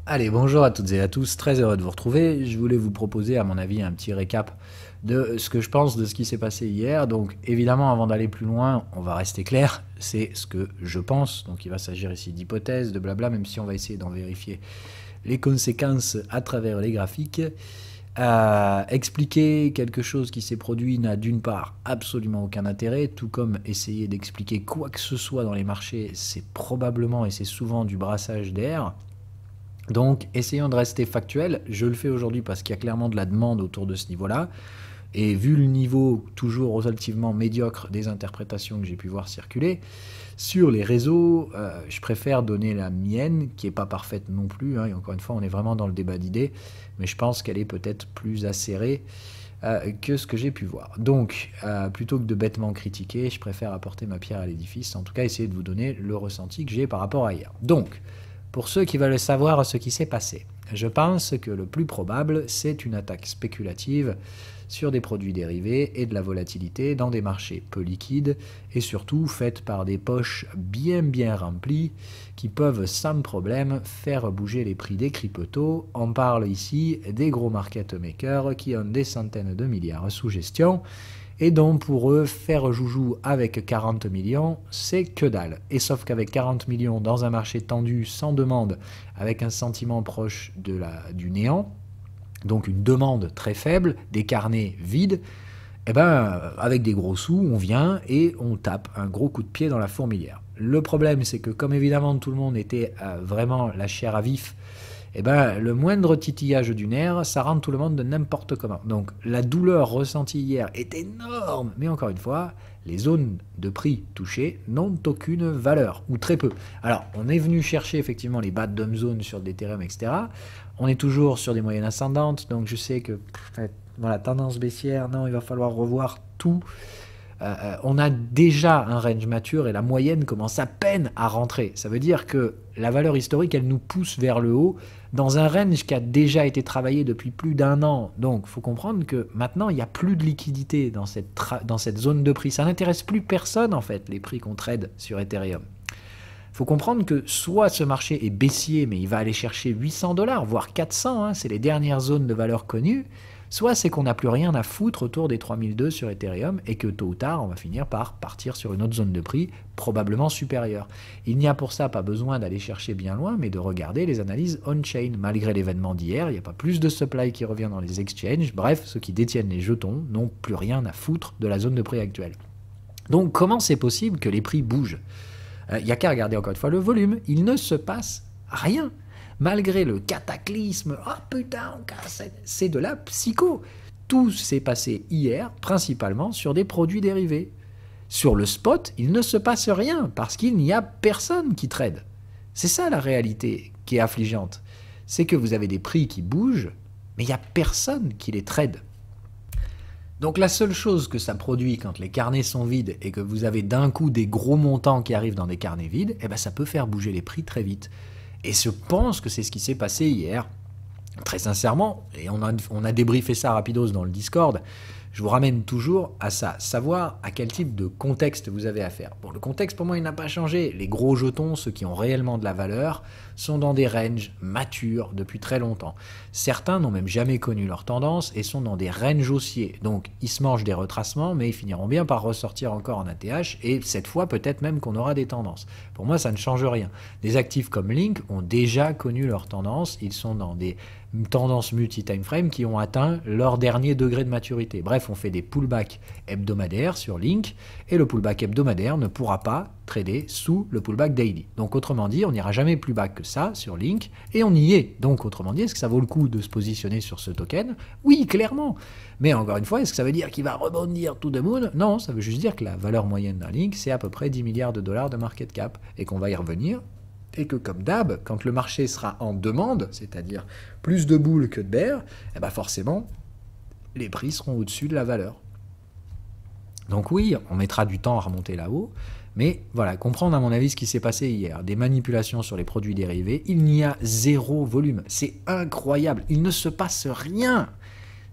Allez, bonjour à toutes et à tous, très heureux de vous retrouver. Je voulais vous proposer, à mon avis, un petit récap de ce que je pense de ce qui s'est passé hier. Donc, évidemment, avant d'aller plus loin, on va rester clair, c'est ce que je pense. Donc, il va s'agir ici d'hypothèses, de blabla, même si on va essayer d'en vérifier les conséquences à travers les graphiques. Expliquer quelque chose qui s'est produit n'a d'une part absolument aucun intérêt, tout comme essayer d'expliquer quoi que ce soit dans les marchés, c'est probablement et c'est souvent du brassage d'air. Donc, essayons de rester factuel. Je le fais aujourd'hui parce qu'il y a clairement de la demande autour de ce niveau-là. Et vu le niveau toujours relativement médiocre des interprétations que j'ai pu voir circuler, sur les réseaux, je préfère donner la mienne, qui n'est pas parfaite non plus. Et encore une fois, on est vraiment dans le débat d'idées. Mais je pense qu'elle est peut-être plus acérée que ce que j'ai pu voir. Donc, plutôt que de bêtement critiquer, je préfère apporter ma pierre à l'édifice. En tout cas, essayer de vous donner le ressenti que j'ai par rapport à hier. Donc, pour ceux qui veulent savoir ce qui s'est passé, je pense que le plus probable, c'est une attaque spéculative sur des produits dérivés et de la volatilité dans des marchés peu liquides et surtout faite par des poches bien remplies qui peuvent sans problème faire bouger les prix des cryptos. On parle ici des gros market makers qui ont des centaines de milliards sous gestion et donc pour eux, faire joujou avec 40 millions, c'est que dalle. Et sauf qu'avec 40 millions dans un marché tendu, sans demande, avec un sentiment proche du néant, donc une demande très faible, des carnets vides, eh ben, avec des gros sous, on vient et on tape un gros coup de pied dans la fourmilière. Le problème, c'est que comme évidemment tout le monde était vraiment la chair à vif, eh ben, le moindre titillage du nerf, ça rend tout le monde de n'importe comment. Donc la douleur ressentie hier est énorme, mais encore une fois, les zones de prix touchées n'ont aucune valeur, ou très peu. Alors, on est venu chercher effectivement les bad dumb zones sur l'Ethereum, etc. On est toujours sur des moyennes ascendantes, donc je sais que voilà, tendance baissière, non, il va falloir revoir tout. On a déjà un range mature et la moyenne commence à peine à rentrer. Ça veut dire que la valeur historique, elle nous pousse vers le haut dans un range qui a déjà été travaillé depuis plus d'un an. Donc, il faut comprendre que maintenant, il n'y a plus de liquidité dans cette zone de prix. Ça n'intéresse plus personne, en fait, les prix qu'on trade sur Ethereum. Il faut comprendre que soit ce marché est baissier, mais il va aller chercher 800 $, voire 400, c'est les dernières zones de valeur connues, soit c'est qu'on n'a plus rien à foutre autour des 3002 sur Ethereum et que tôt ou tard, on va finir par partir sur une autre zone de prix probablement supérieure. Il n'y a pour ça pas besoin d'aller chercher bien loin, mais de regarder les analyses on-chain. Malgré l'événement d'hier, il n'y a pas plus de supply qui revient dans les exchanges. Bref, ceux qui détiennent les jetons n'ont plus rien à foutre de la zone de prix actuelle. Donc comment c'est possible que les prix bougent ? Il n'y a qu'à regarder encore une fois le volume. Il ne se passe rien. Malgré le cataclysme, oh putain, c'est de la psycho. Tout s'est passé hier, principalement sur des produits dérivés. Sur le spot, il ne se passe rien, parce qu'il n'y a personne qui trade. C'est ça la réalité qui est affligeante. C'est que vous avez des prix qui bougent, mais il n'y a personne qui les trade. Donc la seule chose que ça produit quand les carnets sont vides et que vous avez d'un coup des gros montants qui arrivent dans des carnets vides, eh ben ça peut faire bouger les prix très vite. Et je pense que c'est ce qui s'est passé hier, très sincèrement, et on a débriefé ça rapidos dans le Discord. Je vous ramène toujours à ça, savoir à quel type de contexte vous avez affaire. Bon, le contexte pour moi il n'a pas changé. Les gros jetons, ceux qui ont réellement de la valeur, sont dans des ranges matures depuis très longtemps. Certains n'ont même jamais connu leur tendance et sont dans des ranges haussiers. Donc ils se mangent des retracements, mais ils finiront bien par ressortir encore en ATH et cette fois peut-être même qu'on aura des tendances. Pour moi ça ne change rien. Des actifs comme Link ont déjà connu leur tendance, ils sont dans des tendances multi-time frame qui ont atteint leur dernier degré de maturité. Bref, on fait des pullbacks hebdomadaires sur Link et le pullback hebdomadaire ne pourra pas trader sous le pullback daily. Donc autrement dit, on n'ira jamais plus bas que ça sur Link et on y est. Donc autrement dit, est-ce que ça vaut le coup de se positionner sur ce token? Oui, clairement. Mais encore une fois, est-ce que ça veut dire qu'il va rebondir to the moon? Non, ça veut juste dire que la valeur moyenne d'un Link, c'est à peu près 10 milliards de dollars de market cap et qu'on va y revenir. Et que comme d'hab, quand le marché sera en demande, c'est-à-dire plus de boules que de bears, eh ben forcément, les prix seront au-dessus de la valeur. Donc oui, on mettra du temps à remonter là-haut, mais voilà, comprendre à mon avis ce qui s'est passé hier, des manipulations sur les produits dérivés, il n'y a zéro volume, c'est incroyable, il ne se passe rien.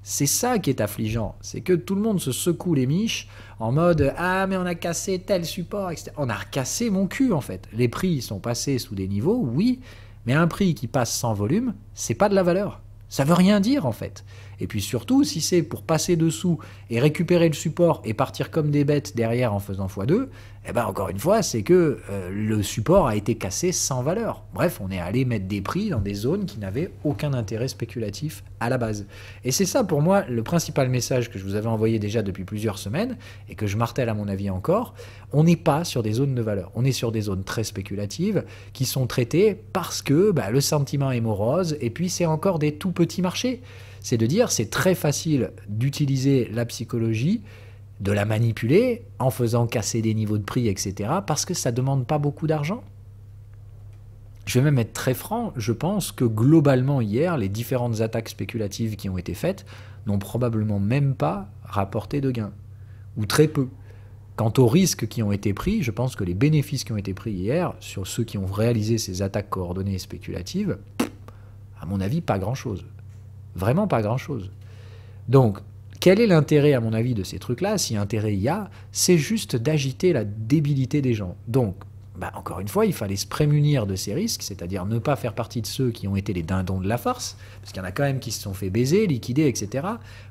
C'est ça qui est affligeant, c'est que tout le monde se secoue les miches en mode « Ah, mais on a cassé tel support, etc. » On a cassé mon cul, en fait. Les prix sont passés sous des niveaux, oui, Mais un prix qui passe sans volume, c'est pas de la valeur. Ça veut rien dire en fait. Et puis surtout, si c'est pour passer dessous et récupérer le support et partir comme des bêtes derrière en faisant x2, eh ben encore une fois, c'est que le support a été cassé sans valeur. Bref, on est allé mettre des prix dans des zones qui n'avaient aucun intérêt spéculatif à la base. Et c'est ça pour moi le principal message que je vous avais envoyé déjà depuis plusieurs semaines et que je martèle à mon avis encore. On n'est pas sur des zones de valeur. On est sur des zones très spéculatives qui sont traitées parce que le sentiment est morose et puis c'est encore des tout petits marchés. C'est de dire c'est très facile d'utiliser la psychologie, de la manipuler en faisant casser des niveaux de prix, etc. parce que ça ne demande pas beaucoup d'argent. Je vais même être très franc, je pense que globalement hier, les différentes attaques spéculatives qui ont été faites n'ont probablement même pas rapporté de gains, ou très peu. Quant aux risques qui ont été pris, je pense que les bénéfices qui ont été pris hier sur ceux qui ont réalisé ces attaques coordonnées et spéculatives, à mon avis, pas grand-chose. Vraiment pas grand-chose. Donc, quel est l'intérêt, à mon avis, de ces trucs-là? Si intérêt il y a, c'est juste d'agiter la débilité des gens. Donc, encore une fois, il fallait se prémunir de ces risques, c'est-à-dire ne pas faire partie de ceux qui ont été les dindons de la farce, parce qu'il y en a quand même qui se sont fait baiser, liquider, etc.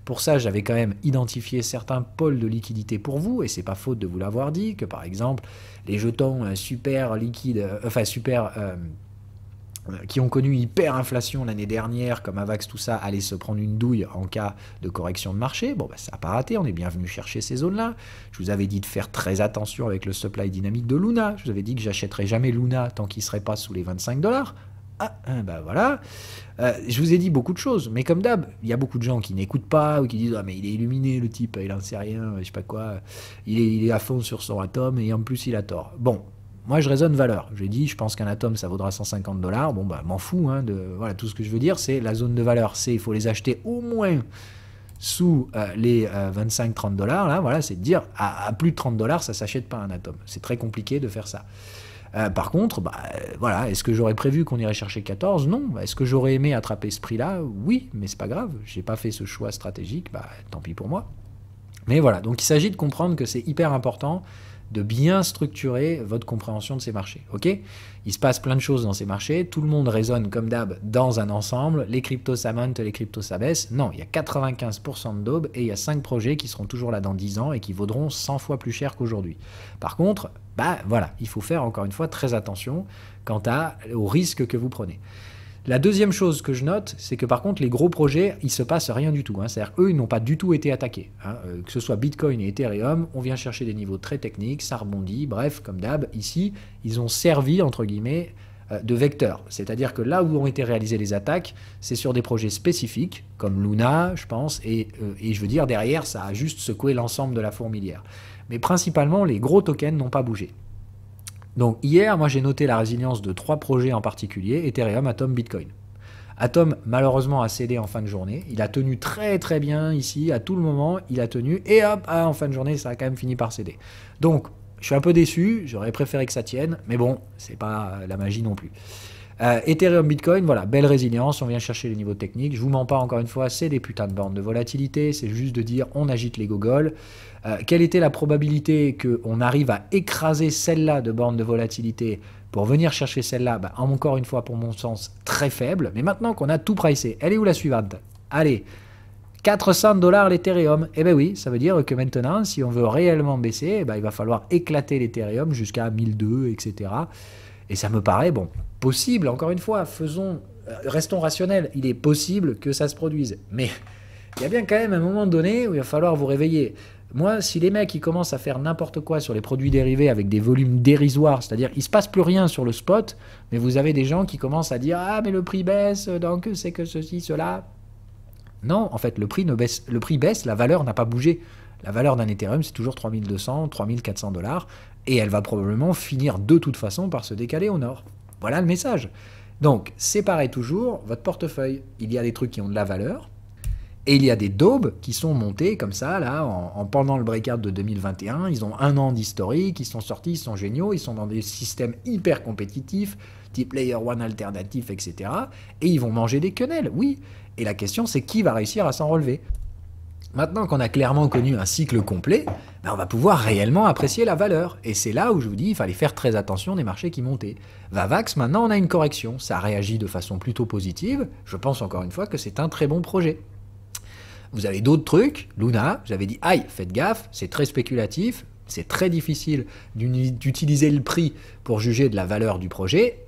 Pour ça, j'avais quand même identifié certains pôles de liquidité pour vous, et c'est pas faute de vous l'avoir dit, que par exemple, les jetons super liquides, qui ont connu hyper-inflation l'année dernière, comme Avax, tout ça, allaient se prendre une douille en cas de correction de marché. Bon, ça n'a pas raté, on est bien venu chercher ces zones-là. Je vous avais dit de faire très attention avec le supply dynamique de Luna. Je vous avais dit que j'achèterais jamais Luna tant qu'il ne serait pas sous les 25 $. Ah, voilà. Je vous ai dit beaucoup de choses, mais comme d'hab, il y a beaucoup de gens qui n'écoutent pas ou qui disent « Ah, mais il est illuminé, le type, il n'en sait rien, je sais pas quoi. Il est à fond sur son atome et en plus, il a tort. » Bon. Moi, je raisonne valeur. J'ai dit, je pense qu'un atome, ça vaudra 150 $. Bon, m'en fous. Voilà, tout ce que je veux dire, c'est la zone de valeur. Il faut les acheter au moins sous les 25-30 $. Là, voilà, c'est de dire, à plus de 30 $, ça s'achète pas un atome. C'est très compliqué de faire ça. Par contre, voilà, est-ce que j'aurais prévu qu'on irait chercher 14? Non. Est-ce que j'aurais aimé attraper ce prix-là? Oui, mais c'est pas grave. J'ai pas fait ce choix stratégique. Tant pis pour moi. Mais voilà, donc il s'agit de comprendre que c'est hyper important de bien structurer votre compréhension de ces marchés. Ok? Il se passe plein de choses dans ces marchés, tout le monde résonne comme d'hab dans un ensemble, les cryptos ça monte, les cryptos ça baisse. Non, il y a 95% de daubes et il y a 5 projets qui seront toujours là dans 10 ans et qui vaudront 100 fois plus cher qu'aujourd'hui. Par contre, voilà, il faut faire encore une fois très attention quant au risque que vous prenez. La deuxième chose que je note, c'est que par contre, les gros projets, il ne se passe rien du tout. C'est-à-dire eux, ils n'ont pas du tout été attaqués. Que ce soit Bitcoin et Ethereum, on vient chercher des niveaux très techniques, ça rebondit. Bref, comme d'hab, ici, ils ont servi, entre guillemets, de vecteurs. C'est-à-dire que là où ont été réalisées les attaques, c'est sur des projets spécifiques, comme Luna, je pense, et je veux dire, derrière, ça a juste secoué l'ensemble de la fourmilière. Mais principalement, les gros tokens n'ont pas bougé. Donc hier, moi j'ai noté la résilience de 3 projets en particulier, Ethereum, Atom, Bitcoin. Atom, malheureusement, a cédé en fin de journée. Il a tenu très très bien ici, à tout le moment, il a tenu, et hop, en fin de journée, ça a quand même fini par céder. Donc, je suis un peu déçu, j'aurais préféré que ça tienne, mais bon, c'est pas la magie non plus. Ethereum, Bitcoin, voilà, belle résilience, on vient chercher les niveaux techniques. Je vous mens pas encore une fois, c'est des putains de bornes de volatilité, c'est juste de dire on agite les gogoles. Quelle était la probabilité qu'on arrive à écraser celle-là de bornes de volatilité pour venir chercher celle-là? Encore une fois, pour mon sens, très faible. Mais maintenant qu'on a tout pricé, elle est où la suivante? Allez, 400 $ l'Ethereum. Eh bien oui, ça veut dire que maintenant, si on veut réellement baisser, il va falloir éclater l'Ethereum jusqu'à 1002, etc. Et ça me paraît, possible, encore une fois, restons rationnels, il est possible que ça se produise. Mais il y a bien quand même un moment donné où il va falloir vous réveiller. Moi, si les mecs ils commencent à faire n'importe quoi sur les produits dérivés avec des volumes dérisoires, c'est-à-dire il ne se passe plus rien sur le spot, mais vous avez des gens qui commencent à dire « Ah, mais le prix baisse, donc c'est que ceci, cela ». Non, en fait, le prix baisse, la valeur n'a pas bougé. La valeur d'un Ethereum, c'est toujours 3200, 3400 $, et elle va probablement finir de toute façon par se décaler au nord. Voilà le message. Donc, séparez toujours votre portefeuille. Il y a des trucs qui ont de la valeur, et il y a des daubes qui sont montés comme ça, là, pendant le breakout de 2021. Ils ont 1 an d'historique, ils sont sortis, ils sont géniaux, ils sont dans des systèmes hyper compétitifs, type Layer 1 alternatif, etc. Et ils vont manger des quenelles, oui. Et la question, c'est qui va réussir à s'en relever? Maintenant qu'on a clairement connu un cycle complet, ben on va pouvoir réellement apprécier la valeur. Et c'est là où je vous dis, il fallait faire très attention des marchés qui montaient. Vavax, maintenant on a une correction, ça réagit de façon plutôt positive. Je pense encore une fois que c'est un très bon projet. Vous avez d'autres trucs, Luna, j'avais dit, aïe, faites gaffe, c'est très spéculatif, c'est très difficile d'utiliser le prix pour juger de la valeur du projet.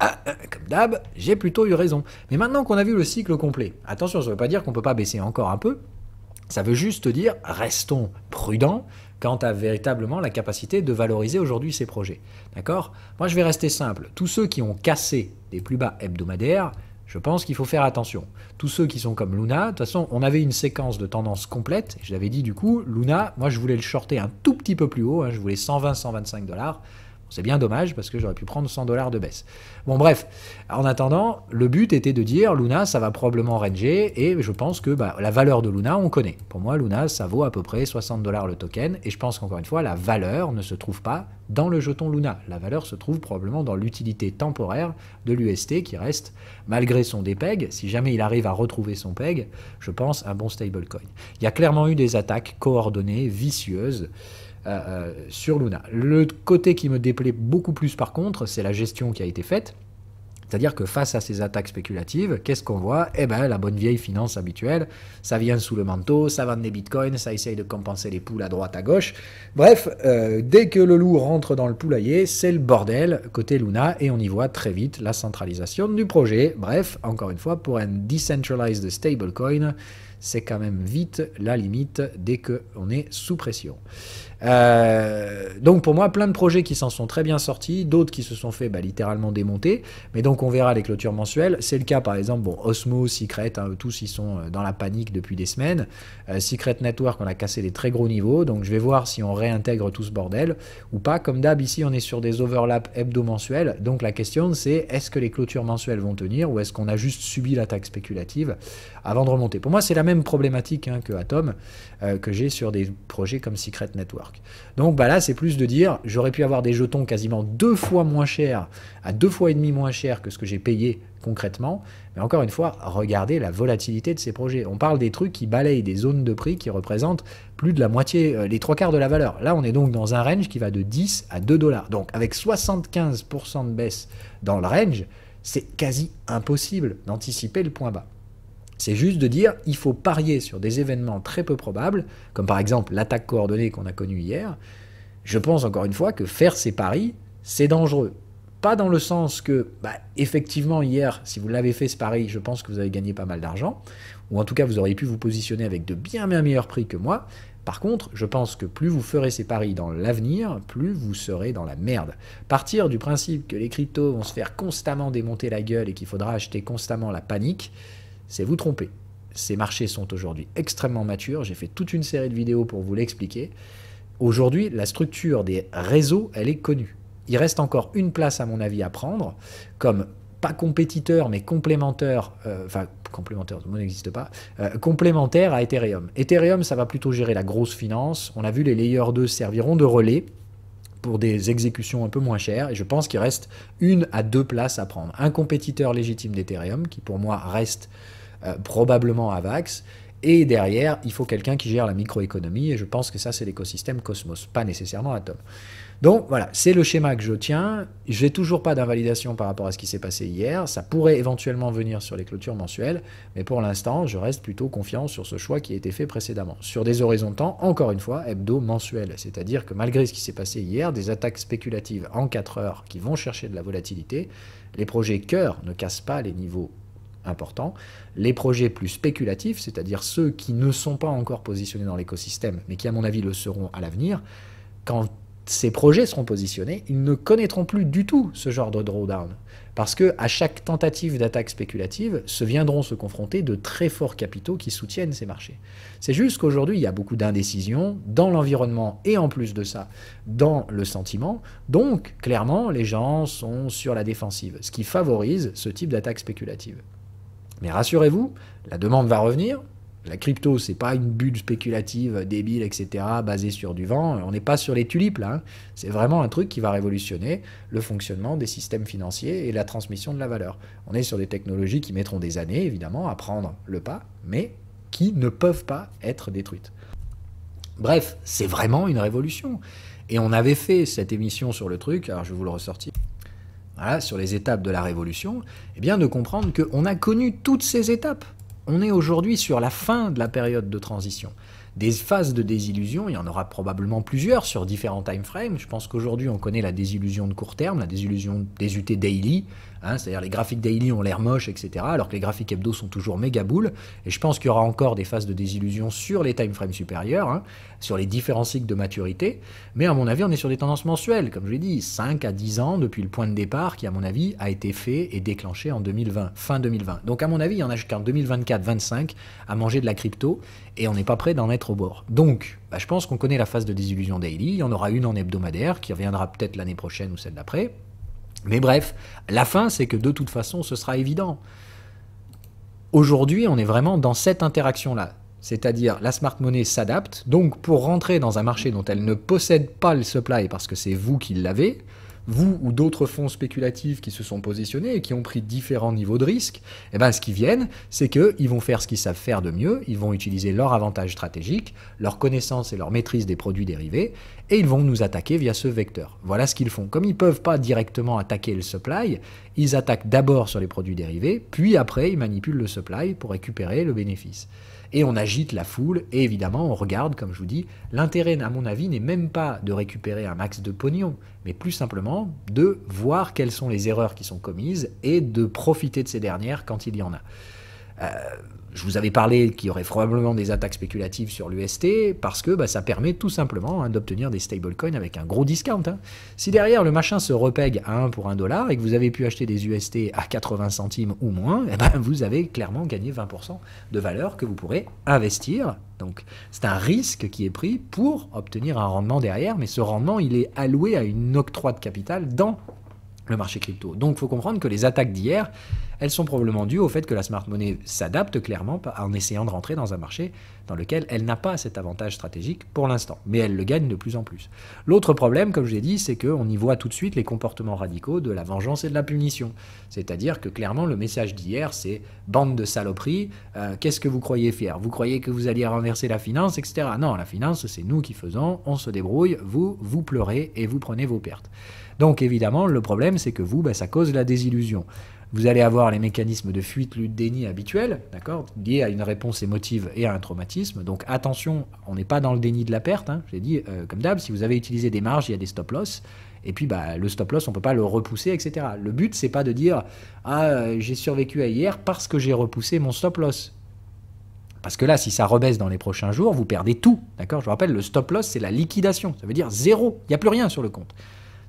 Comme d'hab, j'ai plutôt eu raison. Mais maintenant qu'on a vu le cycle complet, attention, ça ne veut pas dire qu'on ne peut pas baisser encore un peu. Ça veut juste dire, restons prudents quant à véritablement la capacité de valoriser aujourd'hui ces projets. D'accord? Moi, je vais rester simple. Tous ceux qui ont cassé des plus bas hebdomadaires, je pense qu'il faut faire attention. Tous ceux qui sont comme Luna, de toute façon, on avait une séquence de tendance complète. Je l'avais dit du coup, Luna, moi, je voulais le shorter un tout petit peu plus haut. Je voulais 120-125 $. C'est bien dommage parce que j'aurais pu prendre 100 $ de baisse. Bon bref, en attendant, le but était de dire Luna, ça va probablement ranger et je pense que la valeur de Luna, on connaît. Pour moi, Luna, ça vaut à peu près 60 $ le token et je pense qu'encore une fois, la valeur ne se trouve pas dans le jeton Luna. La valeur se trouve probablement dans l'utilité temporaire de l'UST qui reste, malgré son dépeg, si jamais il arrive à retrouver son peg, je pense un bon stablecoin. Il y a clairement eu des attaques coordonnées, vicieuses, sur Luna. Le côté qui me déplaît beaucoup plus par contre, c'est la gestion qui a été faite. C'est-à-dire que face à ces attaques spéculatives, qu'est-ce qu'on voit? Eh bien, la bonne vieille finance habituelle, ça vient sous le manteau, ça vend des bitcoins, ça essaye de compenser les poules à droite, à gauche. Bref, dès que le loup rentre dans le poulailler, c'est le bordel côté Luna, et on y voit très vite la centralisation du projet. Bref, encore une fois, pour un decentralized stablecoin, c'est quand même vite la limite dès qu'on est sous pression. Donc pour moi, plein de projets qui s'en sont très bien sortis, d'autres qui se sont fait littéralement démonter, mais donc on verra les clôtures mensuelles. C'est le cas par exemple, Osmo, Secret, tous ils sont dans la panique depuis des semaines. Secret Network, on a cassé des très gros niveaux, donc je vais voir si on réintègre tout ce bordel ou pas. Comme d'hab, ici on est sur des overlaps hebdo-mensuels, donc la question c'est est-ce que les clôtures mensuelles vont tenir ou est-ce qu'on a juste subi l'attaque spéculative avant de remonter? Pour moi, c'est la même problématique que Atom, que j'ai sur des projets comme Secret Network. Donc là, c'est plus de dire, j'aurais pu avoir des jetons quasiment 2 fois moins chers, à 2 fois et demi moins cher que ce que j'ai payé concrètement. Mais encore une fois, regardez la volatilité de ces projets. On parle des trucs qui balayent des zones de prix qui représentent plus de la moitié, les 3/4 de la valeur. Là, on est donc dans un range qui va de 10 à 2 $. Donc avec 75% de baisse dans le range, c'est quasi impossible d'anticiper le point bas. C'est juste de dire, il faut parier sur des événements très peu probables, comme par exemple l'attaque coordonnée qu'on a connue hier. Je pense encore une fois que faire ces paris, c'est dangereux. Pas dans le sens que, effectivement, hier, si vous l'avez fait ce pari, je pense que vous avez gagné pas mal d'argent, ou en tout cas, vous auriez pu vous positionner avec de bien meilleurs prix que moi. Par contre, je pense que plus vous ferez ces paris dans l'avenir, plus vous serez dans la merde. Partir du principe que les cryptos vont se faire constamment démonter la gueule et qu'il faudra acheter constamment la panique, c'est vous tromper. Ces marchés sont aujourd'hui extrêmement matures. J'ai fait toute une série de vidéos pour vous l'expliquer. Aujourd'hui, la structure des réseaux, elle est connue. Il reste encore une place, à mon avis, à prendre, comme pas compétiteur, mais complémentaire, complémentaire, ce mot n'existe pas, complémentaire à Ethereum. Ethereum, ça va plutôt gérer la grosse finance. On a vu les Layer 2 serviront de relais pour des exécutions un peu moins chères, et je pense qu'il reste 1 à 2 places à prendre. Un compétiteur légitime d'Ethereum, qui pour moi reste probablement Avax, et derrière, il faut quelqu'un qui gère la microéconomie, et je pense que ça, c'est l'écosystème Cosmos, pas nécessairement Atom. Donc voilà, c'est le schéma que je tiens. Je n'ai toujours pas d'invalidation par rapport à ce qui s'est passé hier. Ça pourrait éventuellement venir sur les clôtures mensuelles, mais pour l'instant, je reste plutôt confiant sur ce choix qui a été fait précédemment. Sur des horizons de temps, encore une fois, hebdo-mensuels. C'est-à-dire que malgré ce qui s'est passé hier, des attaques spéculatives en 4 heures qui vont chercher de la volatilité, les projets cœur ne cassent pas les niveaux importants. Les projets plus spéculatifs, c'est-à-dire ceux qui ne sont pas encore positionnés dans l'écosystème, mais qui à mon avis le seront à l'avenir, quand ces projets seront positionnés, ils ne connaîtront plus du tout ce genre de drawdown. Parce que à chaque tentative d'attaque spéculative, viendront se confronter de très forts capitaux qui soutiennent ces marchés. C'est juste qu'aujourd'hui, il y a beaucoup d'indécision dans l'environnement et en plus de ça, dans le sentiment. Donc, clairement, les gens sont sur la défensive, ce qui favorise ce type d'attaque spéculative. Mais rassurez-vous, la demande va revenir. La crypto, c'est pas une bulle spéculative débile, etc., basée sur du vent. On n'est pas sur les tulipes, là. C'est vraiment un truc qui va révolutionner le fonctionnement des systèmes financiers et la transmission de la valeur. On est sur des technologies qui mettront des années, évidemment, à prendre le pas, mais qui ne peuvent pas être détruites. Bref, c'est vraiment une révolution. Et on avait fait cette émission sur le truc, alors je vais vous le ressortir, voilà, sur les étapes de la révolution, et bien de comprendre qu'on a connu toutes ces étapes. On est aujourd'hui sur la fin de la période de transition. Des phases de désillusion, il y en aura probablement plusieurs sur différents time frames. Je pense qu'aujourd'hui, on connaît la désillusion de court terme, la désillusion des UT daily, c'est-à-dire les graphiques daily ont l'air moches, etc., alors que les graphiques hebdo sont toujours méga boules. Et je pense qu'il y aura encore des phases de désillusion sur les time frames supérieurs, sur les différents cycles de maturité. Mais à mon avis, on est sur des tendances mensuelles, comme je l'ai dit, 5 à 10 ans depuis le point de départ qui, à mon avis, a été fait et déclenché en 2020, fin 2020. Donc à mon avis, il y en a jusqu'en 2024-25 à manger de la crypto, et on n'est pas prêt d'en être au bord. Donc, je pense qu'on connaît la phase de désillusion daily, il y en aura une en hebdomadaire, qui reviendra peut-être l'année prochaine ou celle d'après. Mais bref, la fin, c'est que de toute façon, ce sera évident. Aujourd'hui, on est vraiment dans cette interaction-là. C'est-à-dire, la smart money s'adapte. Donc, pour rentrer dans un marché dont elle ne possède pas le supply parce que c'est vous qui l'avez, vous ou d'autres fonds spéculatifs qui se sont positionnés et qui ont pris différents niveaux de risque, eh ben, ce qu'ils viennent, c'est qu'ils vont faire ce qu'ils savent faire de mieux, ils vont utiliser leur avantage stratégique, leur connaissance et leur maîtrise des produits dérivés, et ils vont nous attaquer via ce vecteur. Voilà ce qu'ils font. Comme ils ne peuvent pas directement attaquer le supply, ils attaquent d'abord sur les produits dérivés, puis après ils manipulent le supply pour récupérer le bénéfice. Et on agite la foule, et évidemment, on regarde, comme je vous dis, l'intérêt, à mon avis, n'est même pas de récupérer un max de pognon, mais plus simplement de voir quelles sont les erreurs qui sont commises et de profiter de ces dernières quand il y en a. Je vous avais parlé qu'il y aurait probablement des attaques spéculatives sur l'UST parce que ça permet tout simplement d'obtenir des stablecoins avec un gros discount. Si derrière le machin se repègue à 1 pour $1 et que vous avez pu acheter des UST à 80 centimes ou moins, vous avez clairement gagné 20% de valeur que vous pourrez investir. Donc c'est un risque qui est pris pour obtenir un rendement derrière, mais ce rendement il est alloué à une octroi de capital dans le marché crypto. Donc il faut comprendre que les attaques d'hier, elles sont probablement dues au fait que la smart money s'adapte clairement en essayant de rentrer dans un marché dans lequel elle n'a pas cet avantage stratégique pour l'instant, mais elle le gagne de plus en plus. L'autre problème, comme je l'ai dit, c'est qu'on y voit tout de suite les comportements radicaux de la vengeance et de la punition. C'est-à-dire que clairement le message d'hier, c'est bande de saloperies, qu'est-ce que vous croyez faire? Vous croyez que vous alliez renverser la finance, etc. Non, la finance, c'est nous qui faisons, on se débrouille, vous pleurez et vous prenez vos pertes. Donc évidemment, le problème, c'est que vous, ça cause la désillusion. Vous allez avoir les mécanismes de fuite, lutte, déni habituels, d'accord, liés à une réponse émotive et à un traumatisme. Donc attention, on n'est pas dans le déni de la perte. Je l'ai dit, comme d'hab, si vous avez utilisé des marges, il y a des stop-loss. Et puis le stop-loss, on ne peut pas le repousser, etc. Le but, c'est pas de dire « Ah, j'ai survécu à hier parce que j'ai repoussé mon stop-loss ». Parce que là, si ça rebaisse dans les prochains jours, vous perdez tout. D'accord ? Je vous rappelle, le stop-loss, c'est la liquidation. Ça veut dire zéro. Il n'y a plus rien sur le compte.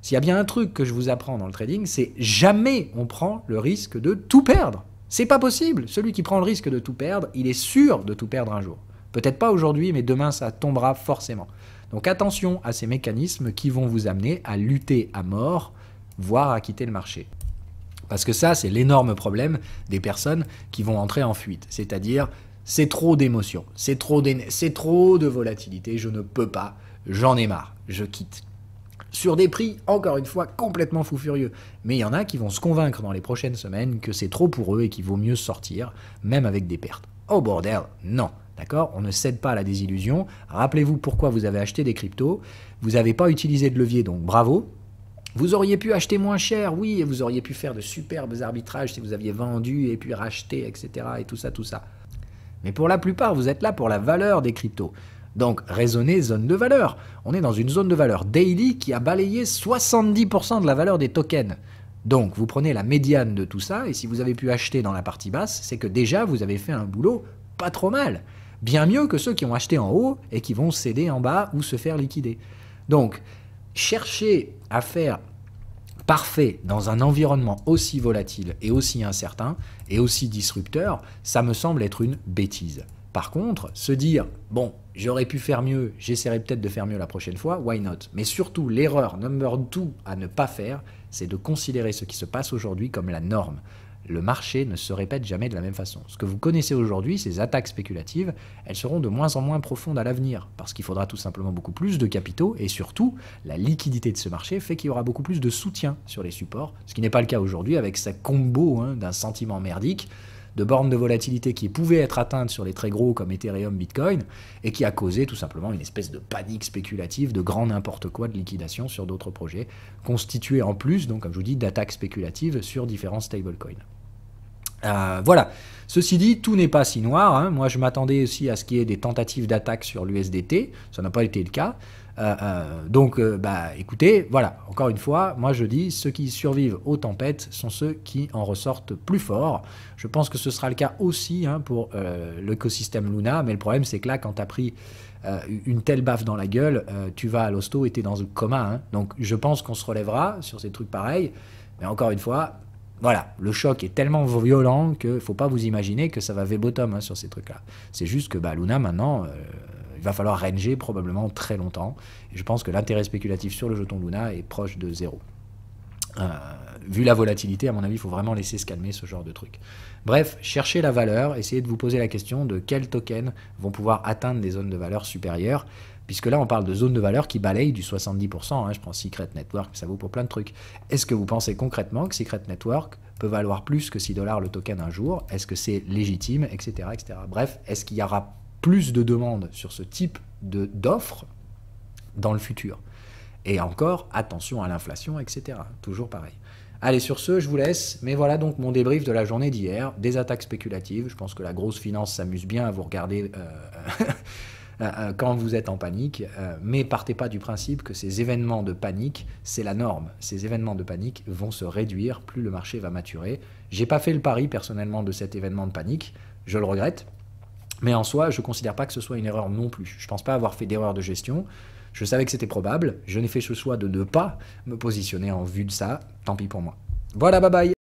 S'il y a bien un truc que je vous apprends dans le trading, c'est jamais on prend le risque de tout perdre. C'est pas possible. Celui qui prend le risque de tout perdre, il est sûr de tout perdre un jour. Peut-être pas aujourd'hui, mais demain, ça tombera forcément. Donc attention à ces mécanismes qui vont vous amener à lutter à mort, voire à quitter le marché. Parce que ça, c'est l'énorme problème des personnes qui vont entrer en fuite. C'est-à-dire, c'est trop d'émotions, c'est trop de volatilité, je ne peux pas, j'en ai marre, je quitte. Sur des prix, encore une fois, complètement fou furieux. Mais il y en a qui vont se convaincre dans les prochaines semaines que c'est trop pour eux et qu'il vaut mieux sortir, même avec des pertes. Oh bordel, non. D'accord ? On ne cède pas à la désillusion. Rappelez-vous pourquoi vous avez acheté des cryptos. Vous n'avez pas utilisé de levier, donc bravo. Vous auriez pu acheter moins cher, oui, et vous auriez pu faire de superbes arbitrages si vous aviez vendu et puis racheté, etc. et tout ça, tout ça. Mais pour la plupart, vous êtes là pour la valeur des cryptos. Donc, raisonnez zone de valeur. On est dans une zone de valeur daily qui a balayé 70% de la valeur des tokens. Donc, vous prenez la médiane de tout ça, et si vous avez pu acheter dans la partie basse, c'est que déjà, vous avez fait un boulot pas trop mal. Bien mieux que ceux qui ont acheté en haut et qui vont céder en bas ou se faire liquider. Donc, chercher à faire parfait dans un environnement aussi volatile et aussi incertain et aussi disrupteur, ça me semble être une bêtise. Par contre, se dire, bon, j'aurais pu faire mieux, j'essaierai peut-être de faire mieux la prochaine fois, why not? Mais surtout, l'erreur number 2 à ne pas faire, c'est de considérer ce qui se passe aujourd'hui comme la norme. Le marché ne se répète jamais de la même façon. Ce que vous connaissez aujourd'hui, ces attaques spéculatives, elles seront de moins en moins profondes à l'avenir, parce qu'il faudra tout simplement beaucoup plus de capitaux, et surtout, la liquidité de ce marché fait qu'il y aura beaucoup plus de soutien sur les supports, ce qui n'est pas le cas aujourd'hui avec sa combo d'un sentiment merdique, de bornes de volatilité qui pouvaient être atteintes sur les très gros comme Ethereum, Bitcoin, et qui a causé tout simplement une espèce de panique spéculative, de grand n'importe quoi de liquidation sur d'autres projets, constitués en plus, donc comme je vous dis, d'attaques spéculatives sur différents stablecoins. Voilà. Ceci dit, tout n'est pas si noir, hein. Moi, je m'attendais aussi à ce qu'il y ait des tentatives d'attaque sur l'USDT. Ça n'a pas été le cas. Donc, écoutez, voilà. Encore une fois, moi, je dis, ceux qui survivent aux tempêtes sont ceux qui en ressortent plus forts. Je pense que ce sera le cas aussi hein, pour l'écosystème Luna. Mais le problème, c'est que là, quand tu as pris une telle baffe dans la gueule, tu vas à l'hosto et tu es dans le coma. Hein. Donc, je pense qu'on se relèvera sur ces trucs pareils. Mais encore une fois... Voilà, le choc est tellement violent qu'il ne faut pas vous imaginer que ça va V-bottom hein, sur ces trucs-là. C'est juste que Luna, maintenant, il va falloir ranger probablement très longtemps. Et je pense que l'intérêt spéculatif sur le jeton Luna est proche de zéro. Vu la volatilité, à mon avis, il faut vraiment laisser se calmer ce genre de truc. Bref, cherchez la valeur, essayez de vous poser la question de quels tokens vont pouvoir atteindre des zones de valeur supérieures. Puisque là, on parle de zones de valeur qui balayent du 70%. Hein, je prends Secret Network, ça vaut pour plein de trucs. Est-ce que vous pensez concrètement que Secret Network peut valoir plus que 6 $ le token un jour? Est-ce que c'est légitime, etc., etc. Bref, est-ce qu'il y aura plus de demandes sur ce type d'offres dans le futur? Et encore, attention à l'inflation, etc. Toujours pareil. Allez, sur ce, je vous laisse. Mais voilà donc mon débrief de la journée d'hier. Des attaques spéculatives. Je pense que la grosse finance s'amuse bien à vous regarder... quand vous êtes en panique, mais partez pas du principe que ces événements de panique, c'est la norme. Ces événements de panique vont se réduire plus le marché va maturer. J'ai pas fait le pari personnellement de cet événement de panique, je le regrette, mais en soi, je considère pas que ce soit une erreur non plus. Je pense pas avoir fait d'erreur de gestion. Je savais que c'était probable, je n'ai fait ce choix de ne pas me positionner en vue de ça, tant pis pour moi. Voilà, bye bye.